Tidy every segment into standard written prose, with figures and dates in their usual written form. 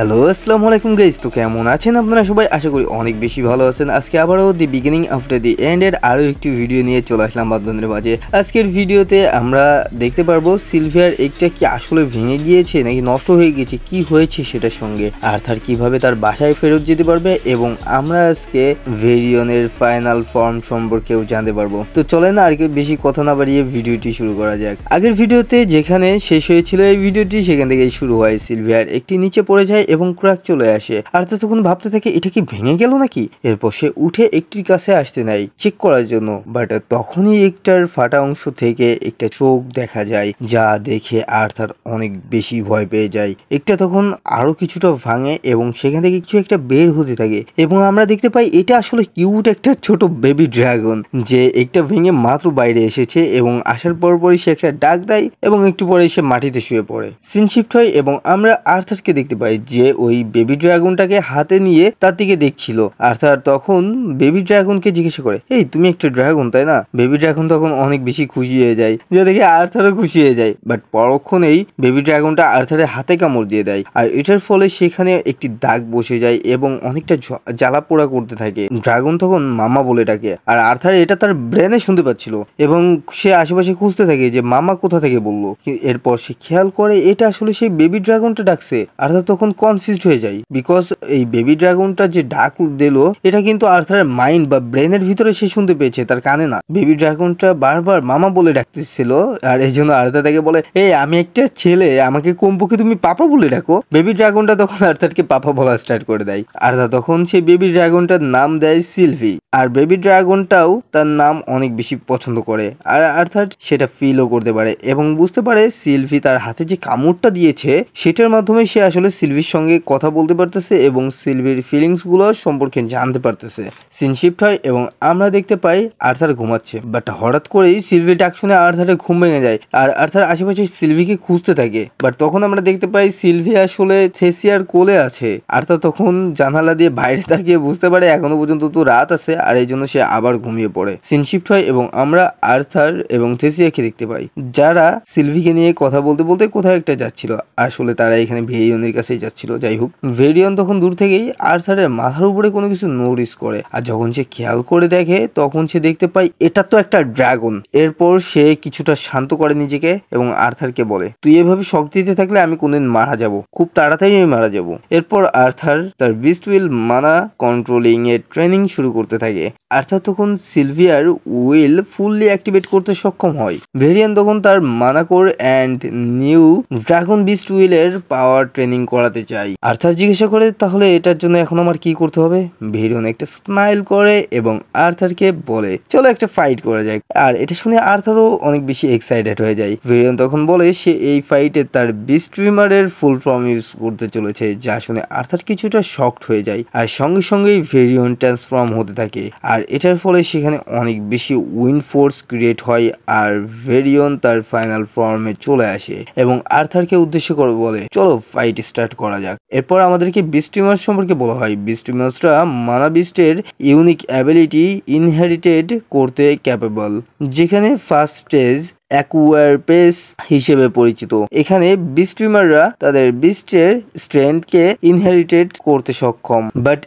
Hello আসসালামু আলাইকুম guys, তো কেমন আছেন আপনারা সবাই? আশা করি অনেক বেশি ভালো আছেন। আজকে আবারও the beginning after the end এর আরও একটি ভিডিও নিয়ে চলে আসলাম আপনাদের মাঝে। আজকের ভিডিওতে আমরা দেখতে পারবো সিলভিয়ার এগটা কি আসলে ভেঙে গিয়েছে নাকি নষ্ট হয়ে গিয়েছে, কি হয়েছে সেটার সঙ্গে আর্থার কিভাবে তার বাসায় ফেরত যেতে পারবে, এবং আমরা আজকে ভেরিয়নের ফাইনাল ফর্ম সম্পর্কেও জানতে পারবো। তো চলেন আর বেশি কথা না বাড়িয়ে ভিডিওটি শুরু করা যাক। আগের ভিডিওতে যেখানে শেষ হয়েছিল এই ভিডিওটি, সেখান থেকেই শুরু হয়। সিলভিয়ার একটি নিচে পড়ে যায় এবং ক্র্যাক চলে আসে। আর তো তখন ভাবতে থাকে এটা কি ভেঙে গেল নাকি। এরপর সে উঠে একটির কাছে আসতে নাই চেক করার জন্য, বাট তখনই একটার ফাটা অংশ থেকে একটা চোখ দেখা যায়, যা দেখে আর্থার অনেক বেশি ভয় পেয়ে যায়। একটা তখন আরো কিছুটা ভাঙে এবং সেখান থেকে কিছু একটা বের হতে থাকে, এবং আমরা দেখতে পাই এটা আসলে কিউট একটা ছোট বেবি ড্রাগন, যে একটা ভেঙে মাত্র বাইরে এসেছে এবং আসার পরপরই সে একটা ডাক দেয় এবং একটু পরে সে মাটিতে শুয়ে পড়ে। সিন শিফট হয় এবং আমরা আর্থারকে দেখতে পাই যে ওই বেবি ড্রাগনটাকে হাতে নিয়ে তার দিকে দেখছিল। আর্থার তখন বেবি ড্রাগনকে জিজ্ঞাসা করে, এই তুমি একটা ড্রাগন তাই না? বেবি ড্রাগন তখন অনেক বেশি খুশি হয়ে যায়, যে দেখে আর্থারও খুশি হয়ে যায়। বাট পরক্ষণেই বেবি ড্রাগনটা আর্থারের হাতে কামড় দিয়ে দেয়, আর এটার ফলে সেখানে একটি দাগ বসে যায় এবং অনেকটা জ্বালা পোড়া করতে থাকে। ড্রাগন তখন মামা বলে ডাকে, আর আর্থার এটা তার ব্রেনে শুনতে পাচ্ছিল এবং সে আশেপাশে খুঁজতে থাকে যে মামা কোথা থেকে বললো। এরপর সে খেয়াল করে এটা আসলে সেই বেবি ড্রাগনটা ডাকছে। আর্থার তখন কনফিউজড হয়ে যায়, বিকজ এই বেবি ড্রাগনটা যে ডাক দিল এটা কিন্তু আর্থারের মাইন্ড বা ব্রেনের ভিতরে সে শুনতে পেয়েছে, তার কানে না। বেবি ড্রাগনটা বারবার মামা বলে ডাকতেছিল, আর এই জন্য আর্থার তাকে বলে, এই আমি একটা ছেলে, আমাকে কমপক্ষে তুমি পাপা বলে ডাকো। বেবি ড্রাগনটা তখন আর্থারকে পাপা বলা স্টার্ট করে দেয়। আর্থার তখন সেই বেবি ড্রাগনটার নাম দেয় সিলভি, আর বেবি ড্রাগনটাও তার নাম অনেক বেশি পছন্দ করে। আর আর্থার সেটা ফিলও করতে পারে এবং বুঝতে পারে সিলভি তার হাতে যে কামড়টা দিয়েছে সেটার মাধ্যমে সে আসলে সিলভির সঙ্গে কথা বলতে পারতেছে এবং সিলভির ফিলিংস গুলো সম্পর্কে জানতে পারতেছে। সিন শিফট হয় এবং আমরা দেখতে পাই আর্থার ঘুমাচ্ছে, বাট হঠাৎ করেই সিলভির ডাক শুনে আর্থারের ঘুম ভেঙে যায়, আর আর্থার আশেপাশে সিলভিকে খুঁজতে থাকে। বাট তখন আমরা দেখতে পাই সিলভি আসলে থেসিয়ার কোলে আছে। আর্থার তখন জানালা দিয়ে বাইরে তাকিয়ে বুঝতে পারে এখনো পর্যন্ত তো রাত আছে, আর এই জন্য সে আবার ঘুমিয়ে পড়ে। সিন শিফট হয় এবং আমরা আর্থার এবং থেসিয়াকে দেখতে পাই, যারা সিলভিকে নিয়ে কথা বলতে বলতে কোথাও একটা যাচ্ছিল। আসলে তারা এখানে ভেরিয়নের কাছেই যাচ্ছিল। যাই হোক, ভেরিয়ন তখন দূর থেকেই আর্থারের মাথার উপরে কোনো কিছু নোটিস করে, আর যখন সে খেয়াল করে দেখে তখন সে দেখতে পায় এটা তো একটা ড্রাগন। এরপর সে কিছুটা শান্ত করে নিজেকে এবং আর্থারকে বলে, তুই এভাবে শক দিতে থাকলে আমি কোনদিন মারা যাব, খুব তাড়াতাড়ি আমি মারা যাব। এরপর আর্থার তার বিস্ট উইল মানা কন্ট্রোলিং এর ট্রেনিং শুরু করতে থাকে। আর্থার তখন সিলভিয়ার উইল ফুললি অ্যাক্টিভেট করতে সক্ষম হয়। ভেরিয়ান তখন তার মানা core and new dragon beast উইলের পাওয়ার ট্রেনিং করাতে চাই। আর্থার জিজ্ঞাসা করে, তাহলে এটার জন্য এখন আমার কি করতে হবে? ভেরিয়ন একটা স্মাইল করে এবং আর্থারকে বলে, চলো একটা ফাইট করা যায়। আর এটা শুনে আর্থারও অনেক বেশি এক্সাইটেড হয়ে যায়। ভেরিয়ন তখন বলে সে এই ফাইটে তার বিস্ট্রিমারের ফুল ফর্ম ইউজ করতে চলেছে, যা শুনে আর্থার কিছুটা শকড হয়ে যায়, আর সঙ্গে সঙ্গেই ভেরিয়ন ট্রান্সফর্ম হতে থাকে। আর এটার ফলে সেখানে অনেক বেশি উইন্ড ফোর্স ক্রিয়েট হয়, আর ভেরিয়ন তার ফাইনাল ফর্মে চলে আসে এবং আর্থারকে উদ্দেশ্য করে বলে, চলো ফাইট স্টার্ট করা যাক। এরপর আমাদেরকে বিস্ট্রিমার্স সম্পর্কে বলা হয়। বিস্ট্রিমার্সরা মানা বিস্টের ইউনিক অ্যাবিলিটি ইনহেরিটেড করতে ক্যাপেবল, যেখানে ফার্স্ট স্টেজ অ্যাকুয়ারপেস হিসেবে পরিচিত। এখানে বিস্ট্রিমাররা তাদের বিস্টের স্ট্রেংথকে ইনহেরিটেড করতে সক্ষম, বাট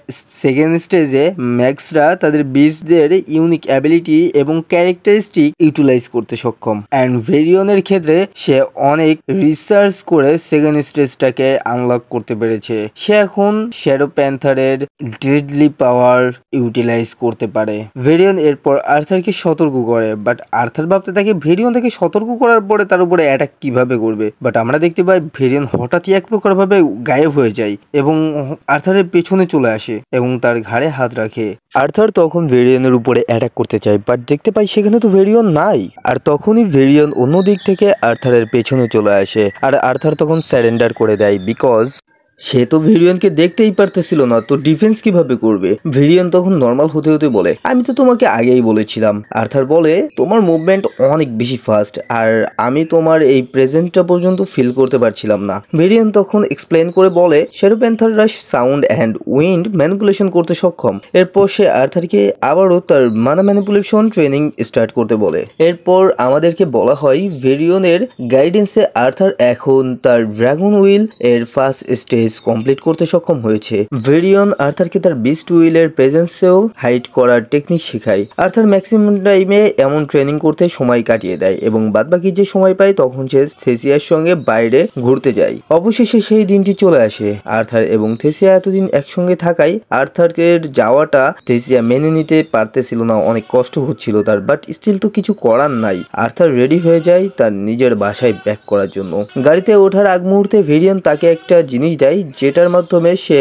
সেকেন্ড স্টেজে ম্যাক্সরা তাদের বিস্টদের ইউনিক অ্যাবিলিটি এবং ক্যারেক্টারিস্টিক ইউটিলাইজ করতে সক্ষম। অ্যান্ড ভেরিয়নের ক্ষেত্রে সে অনেক রিসার্চ করে সেকেন্ড স্টেজটাকে আনলক করতে পেরেছে। সে এখন শ্যাডো প্যান্থারের ডেডলি পাওয়ার ইউটিলাইজ করতে পারে। ভেরিয়ন এরপর আর্থারকে সতর্ক করে, বাট আর্থার ভাবতে থাকে ভেরিয়ন থেকে সতর্ক করার পরে তার উপরে অ্যাটাক কিভাবে করবে। বাট আমরা দেখতে পাই ভেরিয়ন হঠাৎই এক প্রকার ভাবে গায়েব হয়ে যায় এবং আর্থারের পেছনে চলে আসে এবং তার ঘাড়ে হাত রাখে। আর্থার তখন ভেরিয়নের উপরে অ্যাটাক করতে চায়, বাট দেখতে পাই সেখানে তো ভেরিয়ন নাই। আর তখনই ভেরিয়ন অন্য দিক থেকে আর্থারের পেছনে চলে আসে, আর আর্থার তখন স্যারেন্ডার করে দেয়, বিকজ সে তো ভেরিয়নকে দেখতেই পারতেছিল না, তো ডিফেন্স কিভাবে করবে। ভেরিয়ন তখন নর্মাল হতে হতে বলে, আমি তো তোমাকে আগেই বলেছিলাম। আর্থার বলে, তোমার মুভমেন্ট অনেক বেশি ফাস্ট, আর আমি তোমার এই প্রেজেন্টটা পর্যন্ত ফিল করতে পারছিলাম না। ভেরিয়ন তখন এক্সপ্লেন করে বলে শ্যাডো প্যান্থাররা সাউন্ড অ্যান্ড উইন্ড ম্যানিপুলেশন করতে সক্ষম। এরপর সে আর্থারকে আবারও তার মানা ম্যানিপুলেশন ট্রেনিং স্টার্ট করতে বলে। এরপর আমাদেরকে বলা হয় ভেরিয়নের গাইডেন্সে আর্থার এখন তার ড্রাগন উইল এর ফার্স্ট স্টেজ স্টেজ কমপ্লিট করতে সক্ষম হয়েছে। ভেরিয়ন আর্থারকে তার বিস্ট উইলের প্রেজেন্সেও হাইড করার টেকনিক শেখায়। আর্থার ম্যাক্সিমাম টাইমে এমন ট্রেনিং করতে সময় কাটিয়ে দেয় এবং বাদবাকি যে সময় পায় তখন সে থেসিয়ার সঙ্গে বাইরে ঘুরতে যায়। অবশেষে সেই দিনটি চলে আসে। আর্থার এবং থেসিয়া এতদিন একসঙ্গে থাকায় আর্থারের যাওয়াটা থেসিয়া মেনে নিতে পারতেছিল না, অনেক কষ্ট হচ্ছিল তার, বাট স্টিল তো কিছু করার নাই। আর্থার রেডি হয়ে যায় তার নিজের বাসায় ব্যাক করার জন্য। গাড়িতে ওঠার আগ মুহূর্তে ভেরিয়ান তাকে একটা জিনিস দেয় যেটার মাধ্যমে সে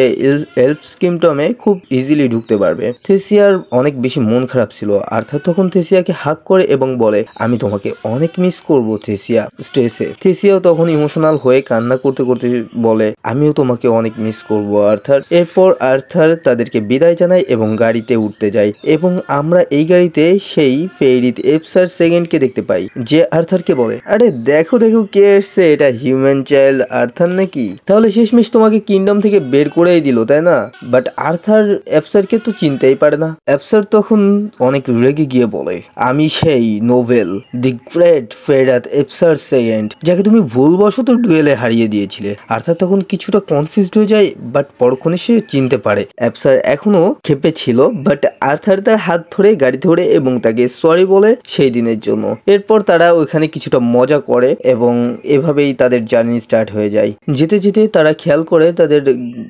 এলফস কিংডমে খুব ইজিলি ঢুকতে পারবে। থেসিয়ার অনেক বেশি মন খারাপ ছিল। আর্থার তখন থেসিয়াকে হাগ করে এবং বলে, আমি তোমাকে অনেক মিস করব থেসিয়া, স্টেসে। থেসিয়াও তখন ইমোশনাল হয়ে কান্না করতে করতে বলে, আমিও তোমাকে অনেক মিস করব আর্থার। এরপর আর্থার তাদেরকে বিদায় জানায় এবং গাড়িতে উঠতে যায় এবং আমরা এই গাড়িতে সেই ফেরিত এপসার সেকেন্ডকে দেখতে পাই, যে আর্থারকে বলে, আরে দেখো দেখো কে এসছে, এটা হিউম্যান চাইল্ড আর্থার নাকি? তাহলে শেষমেশ তোমাকে কিংডম থেকে বের করেই দিল, তাই না? বাট আর্থার এপসারকে তো চিনতেই পারে না। এপসার তখন অনেক রেগে গিয়ে বলে, আমি সেই নোভেল, দি গ্রেট ফেরাত এপসার সেকেন্ড, যাকে তুমি ভুলবশত ডুয়েলে হারিয়ে দিয়েছিলে। আর্থার তখন কিছুটা কনফিউজড হয়ে যায়, বাট পরক্ষণে সে চিনতে পারে এপসার এখনো ক্ষেপে ছিল। বাট আর্থার তার হাত ধরে গাড়ি ধরে এবং তাকে সরি বলে সেই দিনের জন্য। এরপর তারা ওইখানে কিছুটা মজা করে এবং এভাবেই তাদের জার্নি স্টার্ট হয়ে যায়। যেতে যেতে তারা খেয়াল করে তাদের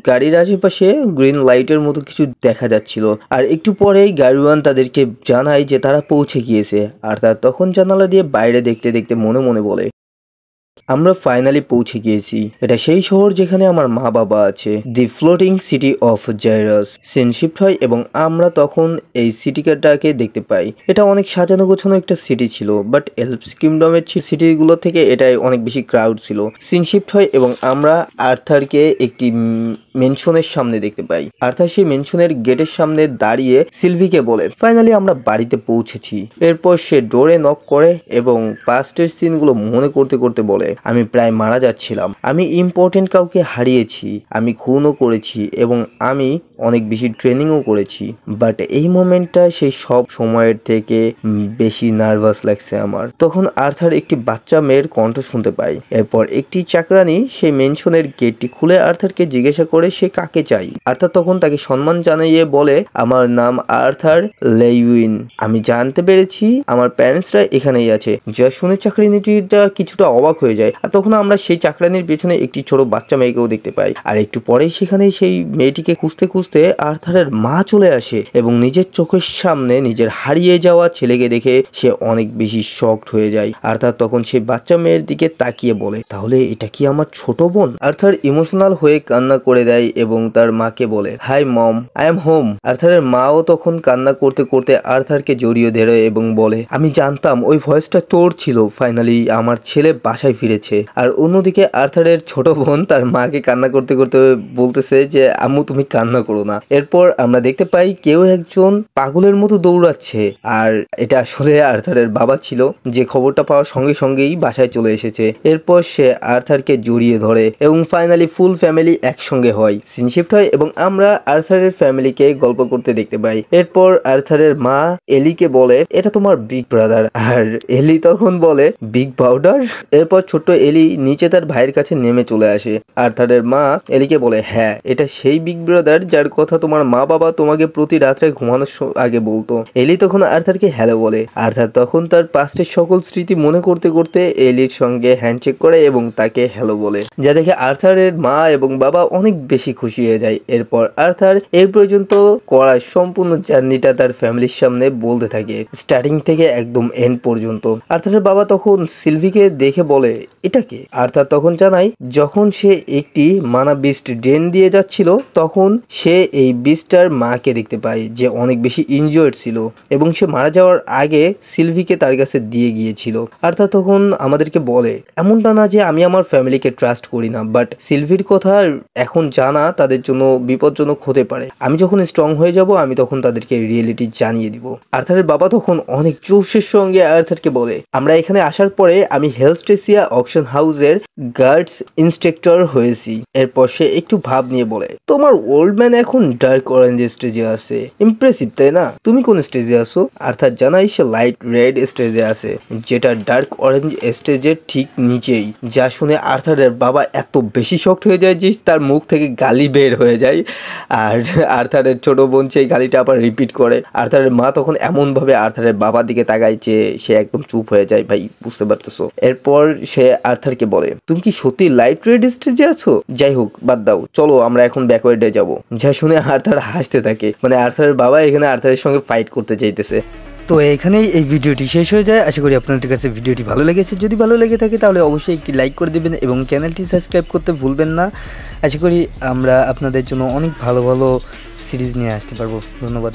গাড়ির আশেপাশে গ্রিন লাইটের মতো কিছু দেখা যাচ্ছিল, আর একটু পরেই গাড়িওয়ান তাদেরকে জানায় যে তারা পৌঁছে গিয়েছে। আর তার তখন জানালা দিয়ে বাইরে দেখতে দেখতে মনে মনে বলে, আমরা ফাইনালি পৌঁছে গিয়েছি। এটা সেই শহর যেখানে আমার মা বাবা আছে, the floating city of Xyrus. Scene shift হয় এবং আমরা তখন এই সিটিটাকে দেখতে পাই। এটা অনেক সাজানো গোছানো একটা সিটি ছিল, বাট এলফস কিংডমের সিটিগুলো থেকে এটাই অনেক বেশি ক্রাউড ছিল। সিন শিফট হয় এবং আমরা আর্থারকে একটি মেনশনের সামনে দেখতে পাই। আর্থার সেই মেনশনের গেটের সামনে দাঁড়িয়ে সিলভিকে বলে, ফাইনালি আমরা বাড়িতে পৌঁছেছি। এরপর সে ডোরে নক করে এবং পাস্টের সিনগুলো মনে করতে করতে বলে, আমি প্রায় মারা যাচ্ছিলাম, আমি ইম্পর্টেন্ট কাউকে হারিয়েছি, আমি খুনও করেছি এবং আমি অনেক বেশি ট্রেনিংও করেছি, বাট এই মোমেন্টটা সেই সব সময়ের থেকে বেশি নার্ভাস লাগছে আমার। তখন আর্থার একটি বাচ্চা মেয়ের কণ্ঠ শুনতে পায়। এরপর একটি চাকরানি সেই মেনশনের গেটটি খুলে আর্থারকে জিজ্ঞাসা করে সে কাকে চাই। আর্থার তখন তাকে সম্মান জানিয়ে বলে, আমার নাম আর্থার লেইউইন, আমি জানতে পেরেছি আমার প্যারেন্টসরা এখানেই আছে। যা শুনে চাকরানিটা কিছুটা অবাক হয়ে যায়। আর তখন আমরা সেই চাকরানির পেছনে একটি ছোট বাচ্চা মেয়েকেও দেখতে পাই। আর একটু পরেই সেখানে সেই মেয়েটিকে খুঁজতে খুঁজতে আর্থারের মা চলে আসে এবং নিজের চোখের সামনে নিজের হারিয়ে যাওয়া ছেলেকে দেখে সে অনেক বেশি শকড হয়ে যায়। আর্থার তখন সেই বাচ্চা মেয়ের দিকে তাকিয়ে বলে, তাহলে এটা কি আমার ছোট বোন? আর্থার ইমোশনাল হয়ে কান্না করে দেয় এবং তার মাকে বলে, hi mom, I am home. আর্থারের মাও তখন কান্না করতে করতে আর্থারকে জড়িয়ে ধরে এবং বলে, আমি জানতাম ওই ভয়েসটা তোর ছিল, ফাইনালি আমার ছেলে বাসায় ফিরেছে। আর অন্যদিকে আর্থারের ছোট বোন তার মাকে কান্না করতে করতে বলতেছে যে, আম্মু তুমি কান্না করো না। এরপর আমরা দেখতে পাই কেউ একজন পাগলের মতো দৌড়াচ্ছে, আর এটা আসলে আর্থারের বাবা ছিল, যে খবরটা পাওয়ার সঙ্গে সঙ্গেই বাসায় চলে এসেছে। এরপর সে আর্থারকে জড়িয়ে ধরে এবং ফাইনালি ফুল ফ্যামিলি একসঙ্গে হয়। সিন শিফট হয় এবং আমরা আর্থারের ফ্যামিলিকে গল্প করতে দেখতে পাই। এরপর আর্থারের মা এলিকে বলে, এটা তোমার বিগ ব্রাদার। আর এলি তখন বলে, বিগ পাউডার? এরপর ছোট্ট এলি নিচে তার ভাইয়ের কাছে নেমে চলে আসে। আর্থারের মা এলিকে বলে, হ্যাঁ এটা সেই বিগ ব্রাদার যার কথা তোমার মা বাবা তোমাকে প্রতি রাত্রে ঘুমানোর আগে বলতো। এলি তখন আর্থারকে হ্যালো বলে। আর্থার তখন তার পাস্টের সকল স্মৃতি মনে করতে করতে এলির সঙ্গে হ্যান্ডশেক করে এবং তাকে হ্যালো বলে, যা দেখে আর্থারের মা এবং বাবা অনেক বেশি খুশি হয়ে যায়। এরপর আর্থার এই পর্যন্ত করা সম্পূর্ণ জার্নিটা তার ফ্যামিলির সামনে বলতে থাকে, স্টার্টিং থেকে একদম এন্ড পর্যন্ত। আর্থারের বাবা তখন সিলভিকে দেখে বলে, এটাকে? আর্থার তখন জানায়, যখন সে একটি মানা বিস্ট ডেন দিয়ে যাচ্ছিল তখন সে এই বিস্টটার মাকে দেখতে পায়, যে অনেক বেশি ইনজয়ার্ড ছিল এবং সে মারা যাওয়ার আগে সিলভিকে তার কাছে দিয়ে গিয়েছিল। আর্থার তখন আমাদেরকে বলে, এমনটা না যে আমি আমার ফ্যামিলিকে ট্রাস্ট করি না, বাট সিলভির কথা এখন জানা তাদের জন্য বিপজ্জনক হতে পারে। আমি যখন স্ট্রং হয়ে যাব আমি তখন তাদেরকে রিয়েলিটি জানিয়ে দিব। আর্থারের বাবা তখন অনেক জোশের সঙ্গে আর্থারকে বলে, আমরা এখানে আসার পরে আমি হেলস্টেসিয়া অকশন হাউসের গার্ডস ইন্সট্রাক্টর হয়েছি। এরপর সে একটু ভাব নিয়ে বলে, তোমার ওল্ড ম্যান এখন ডার্ক অরেঞ্জ স্টেজে আছে। ইমপ্রেসিভ তাই না? তুমি কোন স্টেজে আছো? আর্থার জানাই সে লাইট রেড স্টেজে আছে, যেটা ডার্ক অরেঞ্জ স্টেজের ঠিক নিচেই। যা শুনে আর্থারের বাবা এত বেশি শক্ট হয়ে যায় যে তার মুখ থেকে গালি বের হয়ে যায়। আর আর্থারের ছোট বোন সেই গালিটা আবার রিপিট করে। আর্থারের মা তখন এমন ভাবে আর্থারের বাবার দিকে তাকায় যে সে একদম চুপ হয়ে যায়। ভাই বুঝতে পারতেছো? এরপর সে আর্থারকে বলে, তুমি কি সত্যি লাইট রেড স্টেজে আছো? যাই হোক বাদ দাও, চলো আমরা এখন ব্যাকওয়ার্ডে যাব। যা শুনে আর্থার হাসতে থাকে। মানে আর্থারের বাবা এখানে আর্থারের সঙ্গে ফাইট করতে চাইতেছে। তো এখানেই এই ভিডিওটি শেষ হয়ে যায়। আশা করি আপনাদের কাছে ভিডিওটি ভালো লেগেছে। যদি ভালো লেগে থাকে তাহলে অবশ্যই একটি লাইক করে দেবেন এবং চ্যানেলটি সাবস্ক্রাইব করতে ভুলবেন না। আশা করি আমরা আপনাদের জন্য অনেক ভালো ভালো সিরিজ নিয়ে আসতে পারবো। ধন্যবাদ।